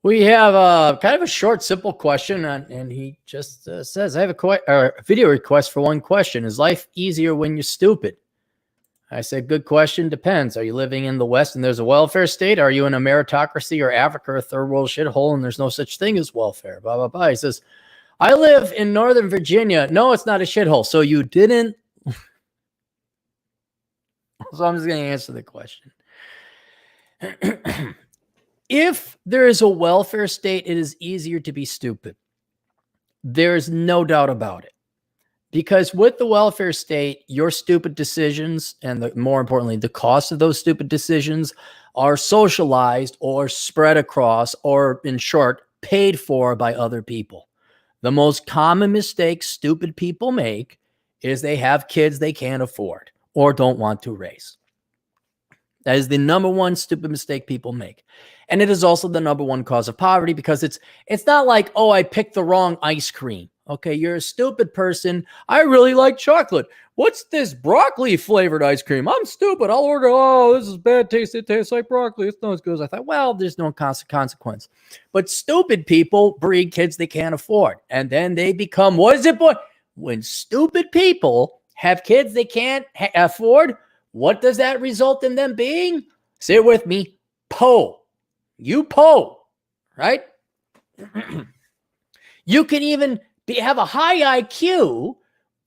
We have kind of a short, simple question, and he just says, "I have a video request for one question. Is life easier when you're stupid?" I said, "Good question. Depends. Are you living in the West and there's a welfare state? Are you in a meritocracy or Africa or a third world shithole and there's no such thing as welfare?" Blah blah blah. He says, "I live in Northern Virginia. No, it's not a shithole. So you didn't." So I'm just going to answer the question. If there is a welfare state, it is easier to be stupid. There's no doubt about it. Because with the welfare state, your stupid decisions and more importantly, the cost of those stupid decisions are socialized or spread across, or in short, paid for by other people. The most common mistake stupid people make is they have kids they can't afford or don't want to raise. That is the number one stupid mistake people make. And it is also the number one cause of poverty, because it's not like, oh, I picked the wrong ice cream. Okay, you're a stupid person. I really like chocolate. What's this broccoli flavored ice cream? I'm stupid. I'll order, oh, this is bad taste. It tastes like broccoli. It's not as good as I thought. Well, there's no consequence. But stupid people breed kids they can't afford. And then they become, what is it, boy? When stupid people have kids they can't afford, what does that result in them being? Say it with me, po. You po, right? You can even have a high IQ,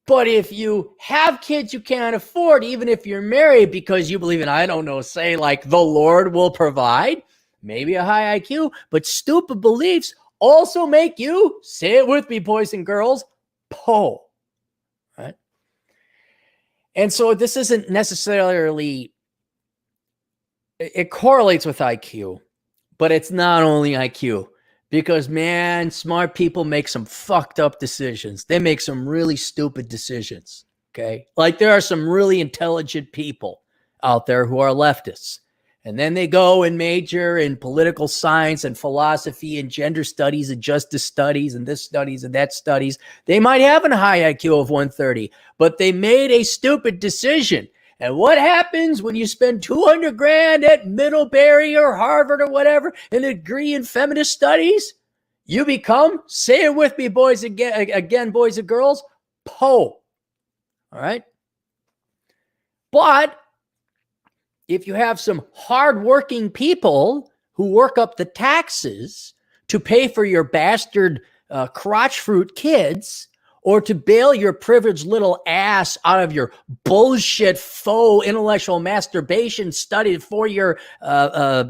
but if you have kids you can't afford, even if you're married because you believe in, I don't know, say like the Lord will provide, maybe a high IQ, but stupid beliefs also make you, say it with me, boys and girls, po, right? And so this isn't necessarily, it correlates with IQ, but it's not only IQ. Because, man, smart people make some fucked up decisions. They make some really stupid decisions, okay? Like there are some really intelligent people out there who are leftists. And then they go and major in political science and philosophy and gender studies and justice studies and this studies and that studies. They might have a high IQ of 130, but they made a stupid decision. And what happens when you spend $200,000 at Middlebury or Harvard or whatever, and a degree in feminist studies? You become, say it with me, boys, again, boys and girls, po. All right? But if you have some hardworking people who work up the taxes to pay for your bastard crotch fruit kids, or to bail your privileged little ass out of your bullshit faux intellectual masturbation studied for your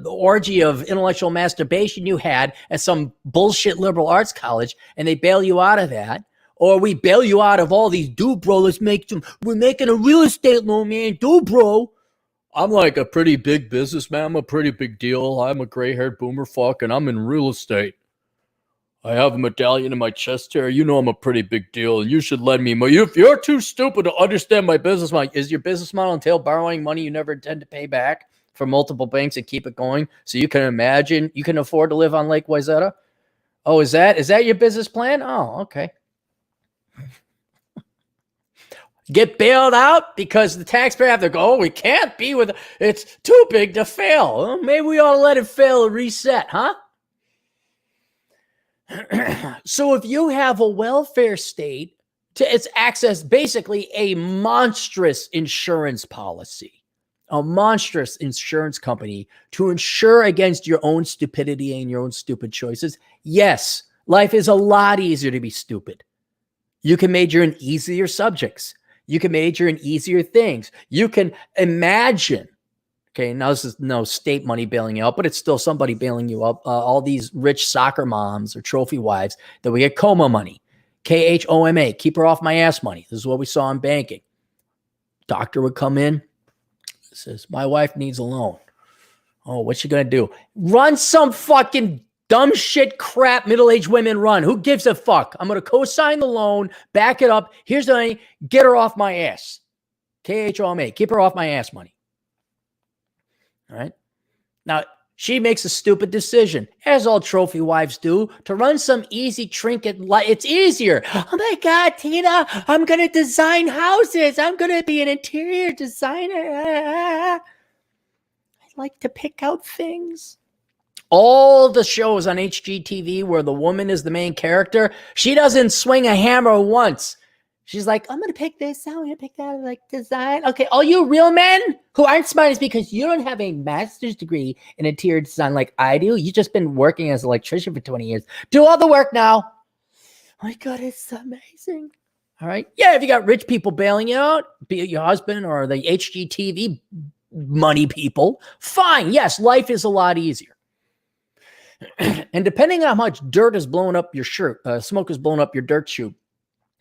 orgy of intellectual masturbation you had at some bullshit liberal arts college, and they bail you out of that. Or we bail you out of all these, dude, bro, we're making a real estate loan, man, dude, bro. I'm like a pretty big businessman. I'm a pretty big deal. I'm a gray-haired boomer fuck, and I'm in real estate. I have a medallion in my chest here. You know I'm a pretty big deal, and you should lend me money. If you're too stupid to understand my business model, is your business model entail borrowing money you never intend to pay back from multiple banks and keep it going so you can imagine you can afford to live on Lake Wayzata? Oh, is that your business plan? Oh, okay. Get bailed out because the taxpayer have to go, oh, we can't be with it. It's too big to fail. Well, maybe we ought to let it fail and reset, huh? So if you have a welfare state to its access, basically a monstrous insurance policy, a monstrous insurance company to insure against your own stupidity and your own stupid choices, yes, life is a lot easier to be stupid. You can major in easier subjects. You can major in easier things. You can imagine. Okay, now this is no state money bailing you out, but it's still somebody bailing you up. All these rich soccer moms or trophy wives that we get coma money, KHOMA, keep her off my ass money. This is what we saw in banking. Doctor would come in, says, my wife needs a loan. Oh, what's she going to do? Run some fucking dumb shit crap middle-aged women run. Who gives a fuck? I'm going to co-sign the loan, back it up. Here's the money. Get her off my ass. KHOMA, keep her off my ass money. All right. Now, she makes a stupid decision, as all trophy wives do, to run some easy trinket. It's easier. Oh my God, Tina, I'm going to design houses. I'm going to be an interior designer. I like to pick out things. all the shows on HGTV where the woman is the main character, she doesn't swing a hammer once. She's like, I'm going to pick this out. I'm going to pick that, like, design. Okay, all you real men who aren't smart is because you don't have a master's degree in interior design like I do. You've just been working as an electrician for 20 years. Do all the work now. Oh my God, it's amazing. All right. Yeah, if you got rich people bailing you out, be it your husband or the HGTV money people, fine. Yes, life is a lot easier. And depending on how much dirt is blowing up your shirt, smoke is blowing up your dirt chute,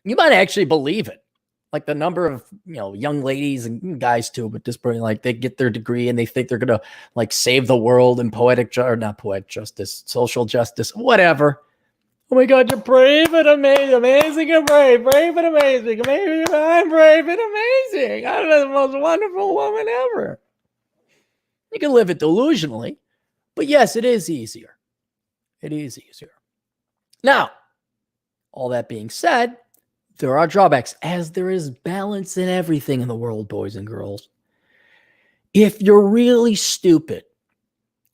you might actually believe it. Like the number of, young ladies and guys too, but this point, like they get their degree and they think they're going to like save the world and not poetic justice, social justice, whatever. Oh my God, you're brave and amazing and brave and amazing. I'm brave and amazing. I'm the most wonderful woman ever. You can live it delusionally, but yes, it is easier. It is easier. Now, all that being said, there are drawbacks, as there is balance in everything in the world, boys and girls. If you're really stupid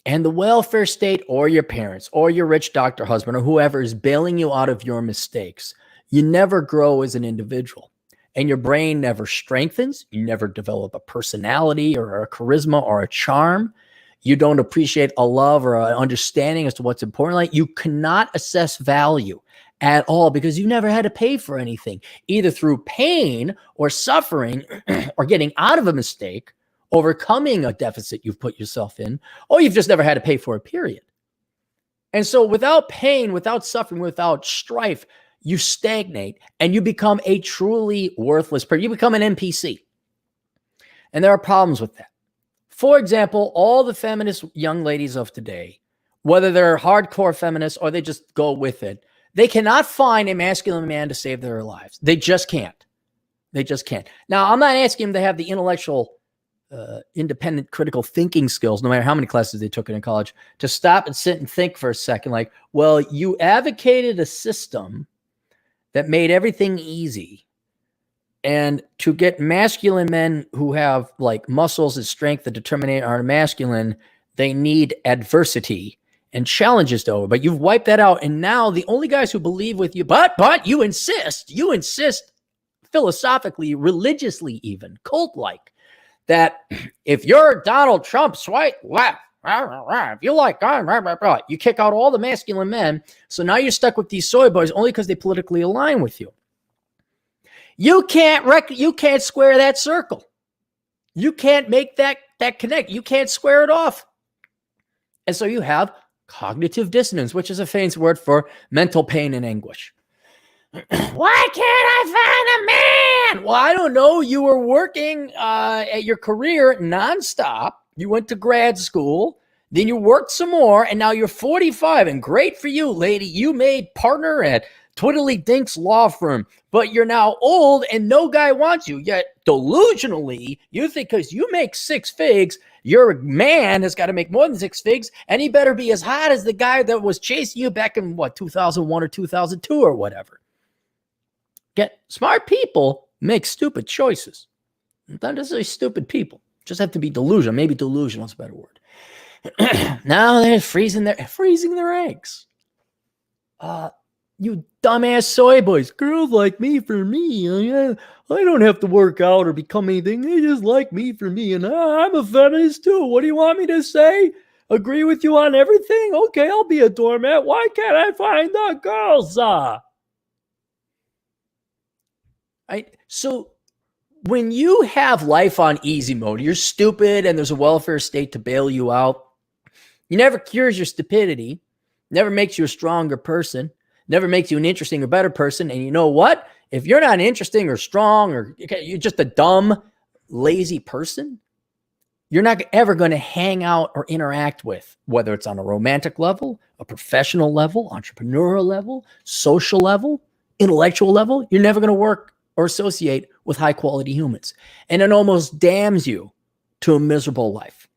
and the welfare state or your parents or your rich doctor husband or whoever is bailing you out of your mistakes, you never grow as an individual and your brain never strengthens. You never develop a personality or a charisma or a charm. You don't appreciate a love or an understanding as to what's important. Like, you cannot assess value at all because you never had to pay for anything, either through pain or suffering or getting out of a mistake, overcoming a deficit you've put yourself in, or you've just never had to pay for it, period. And so without pain, without suffering, without strife, you stagnate and you become a truly worthless person. You become an NPC. And there are problems with that. For example, all the feminist young ladies of today, whether they're hardcore feminists or they just go with it, they cannot find a masculine man to save their lives. They just can't. They just can't. Now, I'm not asking them to have the intellectual, independent, critical thinking skills, no matter how many classes they took in college, to stop and sit and think for a second. Like, well, you advocated a system that made everything easy. And to get masculine men who have like muscles and strength and determination are masculine, they need adversity and challenges to over, but you've wiped that out. And now the only guys who believe with you, but you insist philosophically, religiously, even cult-like, that if you're Donald Trump, swipe left, if you like, you kick out all the masculine men. So now you're stuck with these soy boys only because they politically align with you. You can't square that circle. You can't make that connect. You can't square it off. And so you have cognitive dissonance, which is a fancy word for mental pain and anguish. Why can't I find a man? Well, I don't know. You were working at your career nonstop. You went to grad school. Then you worked some more. And now you're 45. And great for you, lady. You made partner at Twiddly Dink's law firm. But you're now old and no guy wants you. Yet delusionally, you think because you make 6 figs, your man has got to make more than 6 figs, and he better be as hot as the guy that was chasing you back in 2001 or 2002 or whatever. Get smart people make stupid choices. Not necessarily stupid people. Just have to be delusional. Maybe delusional is a better word. Now they're freezing their eggs. You dumbass soy boys. Girls like me for me. I don't have to work out or become anything. They just like me for me. And I'm a feminist too. What do you want me to say? Agree with you on everything? Okay, I'll be a doormat. Why can't I find the girls? So when you have life on easy mode, you're stupid and there's a welfare state to bail you out. You never cures your stupidity. Never makes you a stronger person. Never makes you an interesting or better person. And you know what? If you're not interesting or strong or you're just a dumb, lazy person, you're not ever going to hang out or interact with, whether it's on a romantic level, a professional level, entrepreneurial level, social level, intellectual level. You're never going to work or associate with high quality humans. And it almost damns you to a miserable life.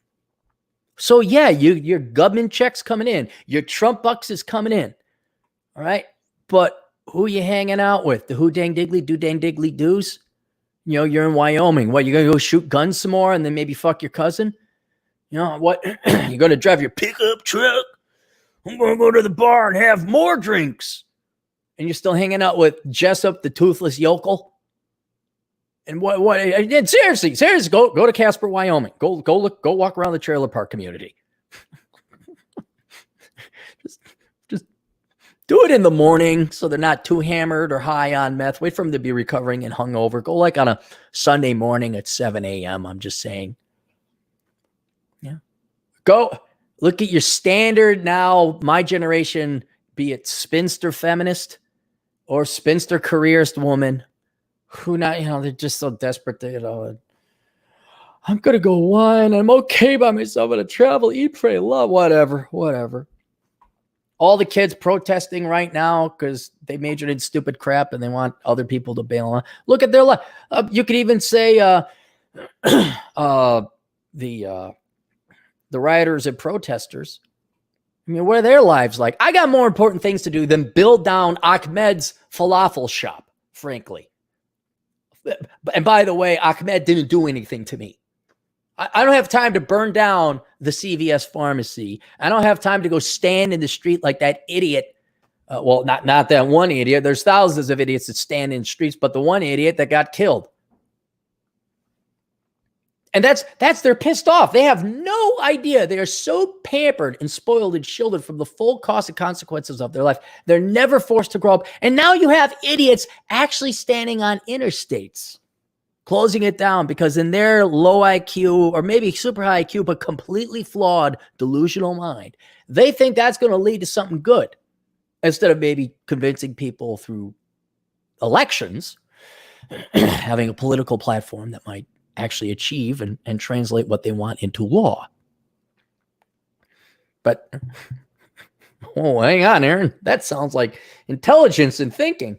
So yeah, your government checks coming in, your Trump bucks is coming in. All right. But who you hanging out with? The who dang diggly do dang diggly doos? You're in Wyoming. What, you going to go shoot guns some more and then maybe fuck your cousin? You know what? You're going to drive your pickup truck I'm going to go to the bar and have more drinks. And you're still hanging out with Jessup, the toothless yokel. And what I did, seriously, go to Casper, Wyoming. Go walk around the trailer park community. just do it in the morning so they're not too hammered or high on meth. Wait for them to be recovering and hungover. Go like on a Sunday morning at 7 a.m. I'm just saying. Yeah. Go look at your standard now, my generation, be it spinster feminist or spinster careerist woman who now, they're just so desperate to, I'm going to go wine. I'm okay by myself. I'm going to travel, eat, pray, love, whatever. All the kids protesting right now because they majored in stupid crap and they want other people to bail on. Look at their life. You could even say the rioters and protesters. I mean, what are their lives like? I got more important things to do than build down Ahmed's falafel shop, frankly. And by the way, Ahmed didn't do anything to me. I don't have time to burn down the CVS pharmacy. I don't have time to go stand in the street like that idiot. Well, not that one idiot. There's thousands of idiots that stand in streets, but the one idiot that got killed. And they're pissed off. They have no idea. They are so pampered and spoiled and shielded from the full cost and consequences of their life. They're never forced to grow up. And now you have idiots actually standing on interstates, closing it down because in their low IQ or maybe super high IQ, but completely flawed delusional mind, they think that's going to lead to something good instead of maybe convincing people through elections, having a political platform that might actually achieve and translate what they want into law. But, hang on, Aaron. That sounds like intelligence and thinking.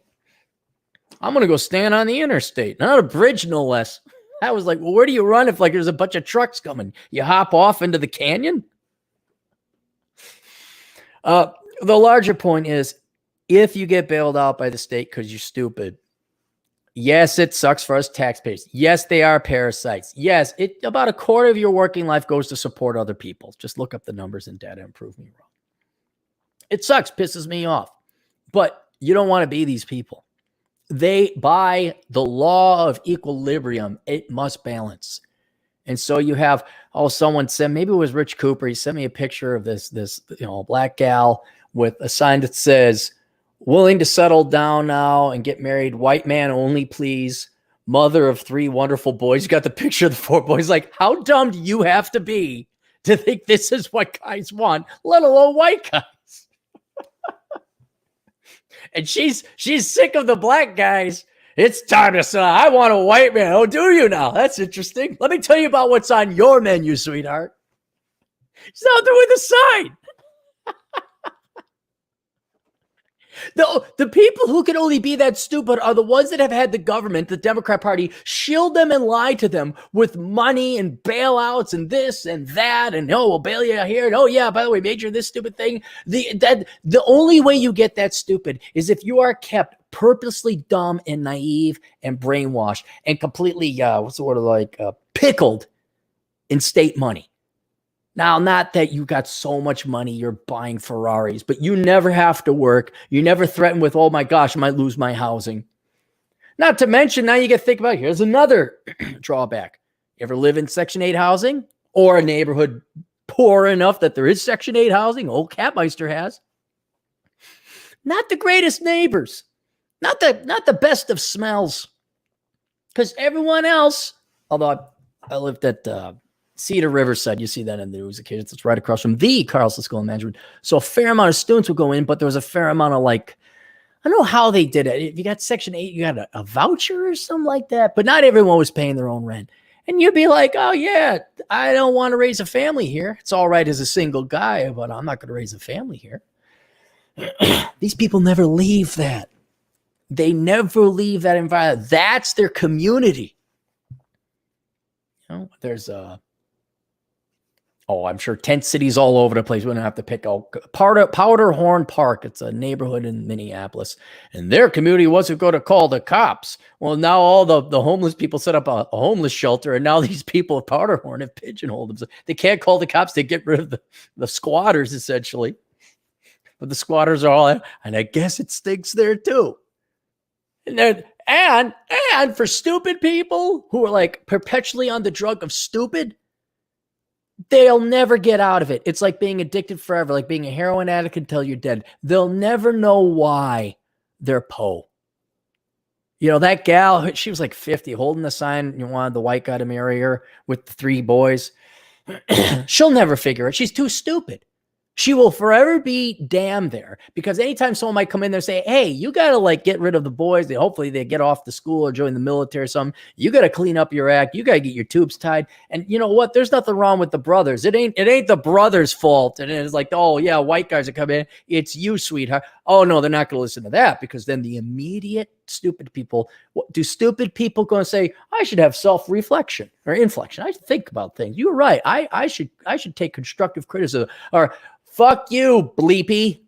I'm going to go stand on the interstate, not a bridge, no less. I was like, well, where do you run if there's a bunch of trucks coming? You hop off into the canyon? The larger point is, if you get bailed out by the state because you're stupid, yes, it sucks for us taxpayers. Yes, they are parasites. Yes, about a quarter of your working life goes to support other people. Just look up the numbers and data and prove me wrong. It sucks, pisses me off. But you don't want to be these people. By the law of equilibrium, it must balance. And so you have, someone said, maybe it was Rich Cooper. He sent me a picture of this black gal with a sign that says, willing to settle down now and get married. White man only, please. Mother of 3 wonderful boys. You got the picture of the 4 boys. Like, how dumb do you have to be to think this is what guys want, let alone white guys? And she's sick of the black guys. It's time to say, I want a white man. Oh, do you now? That's interesting. Let me tell you about what's on your menu, sweetheart. She's out there with a sign. The people who can only be that stupid are the ones that have had the government, the Democrat Party, shield them and lie to them with money and bailouts and this and that. And, we'll bail you out here. And, yeah, by the way, major this stupid thing. The only way you get that stupid is if you are kept purposely dumb and naive and brainwashed and completely, pickled in state money. Now, not that you got so much money, you're buying Ferraris, but you never have to work. You never threaten with, oh my gosh, I might lose my housing. Not to mention, now you get to think about, here's another drawback. You ever live in Section 8 housing or a neighborhood poor enough that there is Section 8 housing? Old Catmeister has. Not the greatest neighbors. Not the best of smells. Because everyone else, although I lived at Cedar Riverside, you see that in the news occasions. It's right across from the Carlson School of Management. So a fair amount of students would go in, but there was a fair amount of I don't know how they did it. If you got Section 8, you got a voucher or something like that, but not everyone was paying their own rent. And you'd be like, oh yeah, I don't want to raise a family here. It's all right as a single guy, but I'm not going to raise a family here. These people never leave that. They never leave that environment. That's their community. There's I'm sure tent cities all over the place. We don't have to pick out Powderhorn Park. It's a neighborhood in Minneapolis. And their community wasn't going to call the cops. Well, now all the homeless people set up a homeless shelter, and now these people at Powderhorn have pigeonholed them. So they can't call the cops. They get rid of the squatters, essentially. but the squatters are all, and I guess it stinks there too. And for stupid people who are like perpetually on the drug of stupid, they'll never get out of it. It's like being addicted forever, like being a heroin addict until you're dead. They'll never know why they're po. You know, that gal, she was like 50, holding the sign, you wanted the white guy to marry her with the 3 boys. She'll never figure it. She's too stupid. She will forever be damned there, because anytime someone might come in there and say, hey, you got to like get rid of the boys. Hopefully they get off the school or join the military or something. You got to clean up your act. You got to get your tubes tied. And you know what? There's nothing wrong with the brothers. It ain't the brothers' fault. And it's like, oh yeah, white guys are coming in. It's you, sweetheart. Oh no, they're not going to listen to that, because then the immediate stupid people, what do stupid people going to say? I should have self-reflection or inflection. I should think about things. You're right. I should take constructive criticism. Or fuck you, bleepy.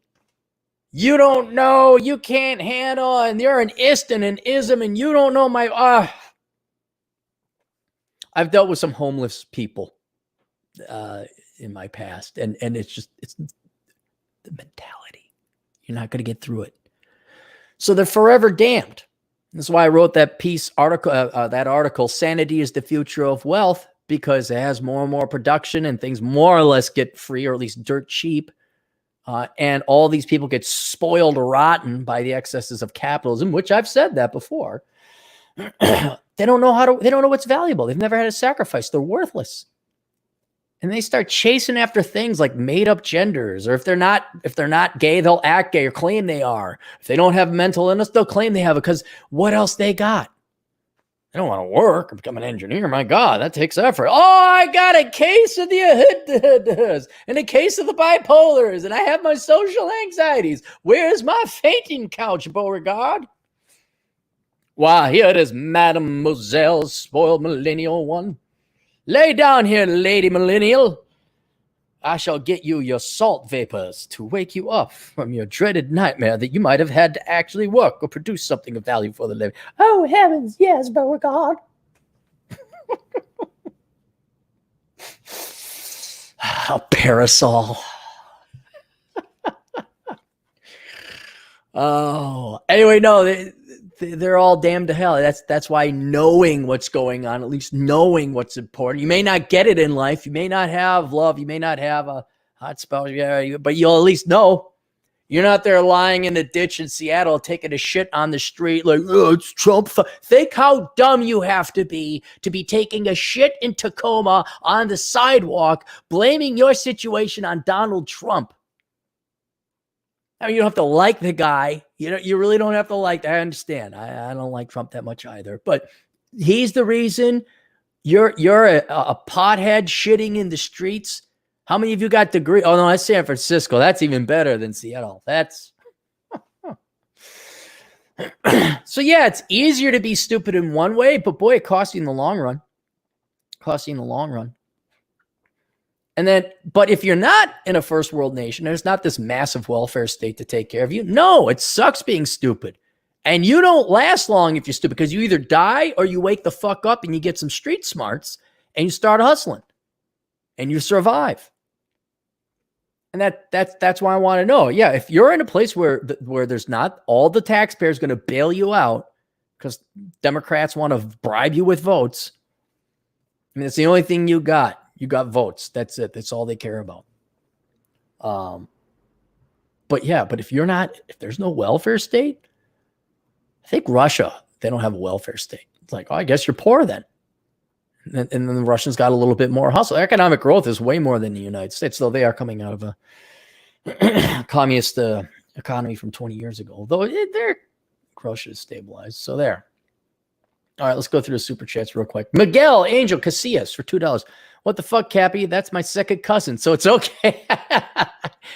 You don't know. You can't handle. And you're an ist and an ism. And you don't know my... I've dealt with some homeless people in my past. And it's the mentality. You're not going to get through it. So they're forever damned. That's why I wrote that article, Sanity is the Future of Wealth, because it has more and more production and things more or less get free, or at least dirt cheap. And all these people get spoiled rotten by the excesses of capitalism, which I've said that before. They don't know what's valuable. They've never had a sacrifice. They're worthless. And they start chasing after things like made up genders, or if they're not gay, they'll act gay or claim they are. If they don't have mental illness, they'll claim they have it, because what else they got? I don't want to work or become an engineer. My God, that takes effort. Oh, I got a case of the ahiddas and a case of the bipolars, and I have my social anxieties. Where's my fainting couch, Beauregard? Why, here it is, Mademoiselle, spoiled millennial one. Lay down here, lady millennial. I shall get you your salt vapors to wake you up from your dreaded nightmare that you might have had to actually work or produce something of value for the living. Oh, heavens, yes, Beauregard. A parasol. Oh, anyway, no, they're all damned to hell. That's why knowing what's going on, at least knowing what's important. You may not get it in life. You may not have love. You may not have a hot spouse, but you'll at least know. You're not there lying in the ditch in Seattle taking a shit on the street like, oh, it's Trump. Think how dumb you have to be taking a shit in Tacoma on the sidewalk, blaming your situation on Donald Trump. I mean, you don't have to like the guy. You really don't have to like. I understand. I don't like Trump that much either. But he's the reason you're a pothead shitting in the streets. How many of you got degrees? Oh no, that's San Francisco. That's even better than Seattle. That's so yeah. It's easier to be stupid in one way, but boy, it costs you in the long run. And then, but if you're not in a first world nation, there's not this massive welfare state to take care of you. No, it sucks being stupid. And you don't last long if you're stupid, because you either die or you wake the fuck up and you get some street smarts and you start hustling and you survive. And that's why I want to know. Yeah, if you're in a place where there's not all the taxpayers going to bail you out because Democrats want to bribe you with votes. I mean, it's the only thing you got. You got votes. That's it. That's all they care about. But if there's no welfare state, I think Russia, they don't have a welfare state. It's like, oh, I guess you're poor then. And then the Russians got a little bit more hustle. Economic growth is way more than the United States, though they are coming out of a communist economy from 20 years ago. Though their Russia is stabilized. So there. All right, let's go through the super chats real quick. Miguel Angel Casillas for $2. What the fuck, Cappy? That's my second cousin, so it's okay.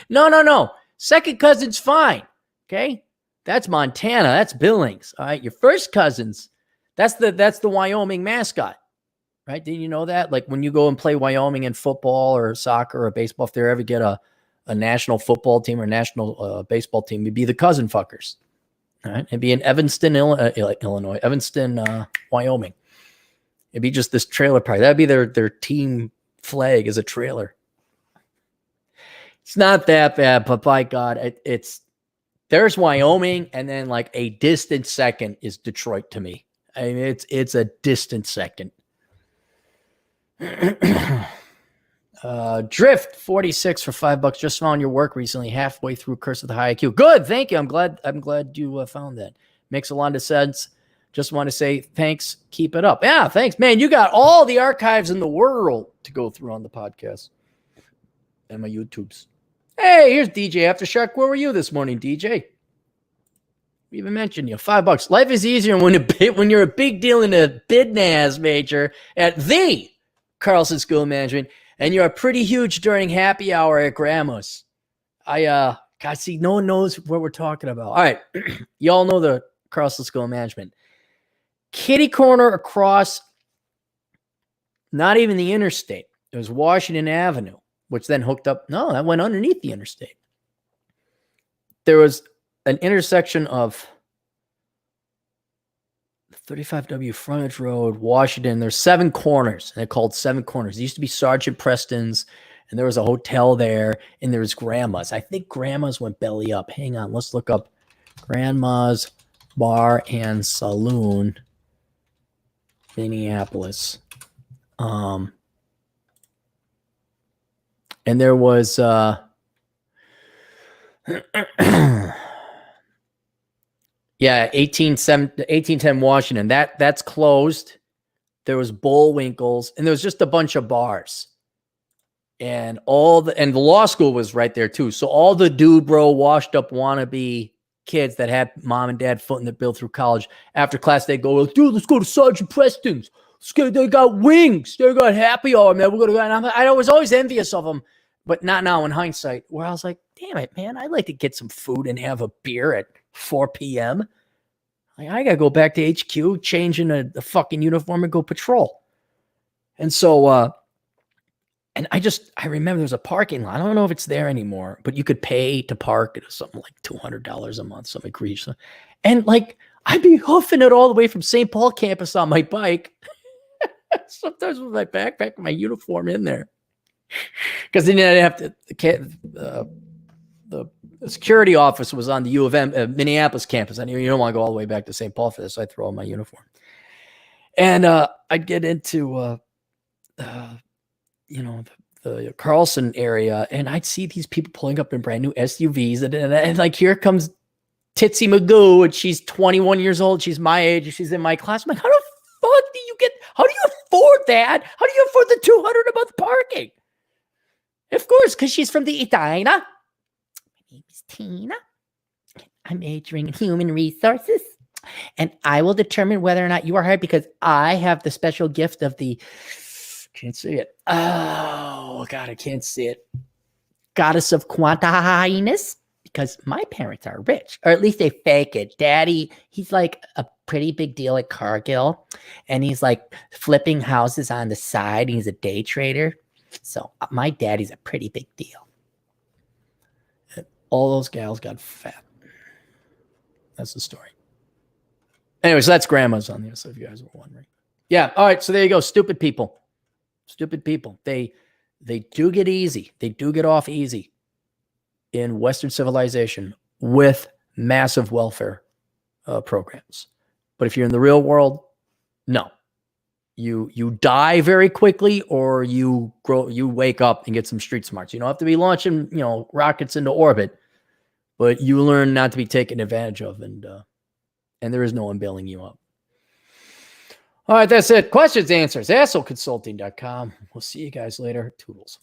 No. Second cousin's fine. Okay? That's Montana. That's Billings. All right. Your first cousins, that's the Wyoming mascot. Right? Didn't you know that? Like when you go and play Wyoming in football or soccer or baseball, if they ever get a national football team or national baseball team, it'd be the cousin fuckers. All right. It'd be in Evanston, Illinois, Evanston, Wyoming. It'd be just this trailer park. That'd be their team flag as a trailer. It's not that bad, but by God, there's Wyoming, and then like a distant second is Detroit to me. I mean, it's a distant second. Drift 46 for $5. Just found your work recently, halfway through Curse of the High IQ. Good, thank you. I'm glad you found that. Makes a lot of sense. Just want to say thanks. Keep it up. Yeah, thanks, man. You got all the archives in the world to go through on the podcast and my YouTubes. Hey, here's DJ Aftershock. Where were you this morning, DJ? We even mentioned you. $5. Life is easier when you're a big deal in a bid-NAS major at the Carlson School of Management, and you're pretty huge during happy hour at Grandma's. God, see, no one knows what we're talking about. All right, y'all know the Carlson School of Management. Kitty corner across, not even the interstate. It was Washington Avenue, which then hooked up. No, that went underneath the interstate. There was an intersection of 35W Frontage Road, Washington. There's 7 corners, and they're called 7 corners. It used to be Sergeant Preston's, and there was a hotel there, and there was Grandma's. I think Grandma's went belly up. Hang on, let's look up Grandma's Bar and Saloon, Minneapolis. And there was yeah, 1810 Washington. That's closed. There was Bullwinkle's, and there was just a bunch of bars. And the law school was right there too. So all the dude bro washed up wannabe kids that had mom and dad footing the bill through college, after class they go, dude, let's go to Sergeant Preston's. They got wings. They got happy hour, man. We're gonna go. And I was always envious of them, but not now in hindsight, where I was like, damn it, man, I'd like to get some food and have a beer at 4 p.m. Like, I gotta go back to HQ, change in a fucking uniform and go patrol. And so and I remember there's a parking lot. I don't know if it's there anymore, but you could pay to park. It was something like $200 a month, something egregious. And like, I'd be hoofing it all the way from St. Paul campus on my bike. Sometimes with my backpack and my uniform in there. Because then I'd have to, the security office was on the U of M, Minneapolis campus. I knew you don't want to go all the way back to St. Paul for this, so I throw on my uniform. And I'd get into, the Carlson area, and I'd see these people pulling up in brand new SUVs, and like, here comes Titsy Magoo, and she's 21 years old. She's my age, and she's in my class. I'm like, how do you afford that? How do you afford the $200 a month parking? Of course, because she's from the Edina. My name is Tina. I'm majoring in human resources, and I will determine whether or not you are hired because I have the special gift of the, can't see it. Oh, God, I can't see it. Goddess of quantahines, because my parents are rich, or at least they fake it. Daddy, he's like a pretty big deal at Cargill, and he's like flipping houses on the side. He's a day trader. So my daddy's a pretty big deal. And all those gals got fat. That's the story. Anyway, so that's Grandma's on there, so if you guys were wondering. Yeah, all right, so there you go. Stupid people. Stupid people. They do get easy. They do get off easy in Western civilization with massive welfare programs. But if you're in the real world, no. You die very quickly, or you wake up and get some street smarts. You don't have to be launching, rockets into orbit, but you learn not to be taken advantage of, and there is no one bailing you up. All right, that's it. Questions, answers, assholeconsulting.com. We'll see you guys later. Toodles.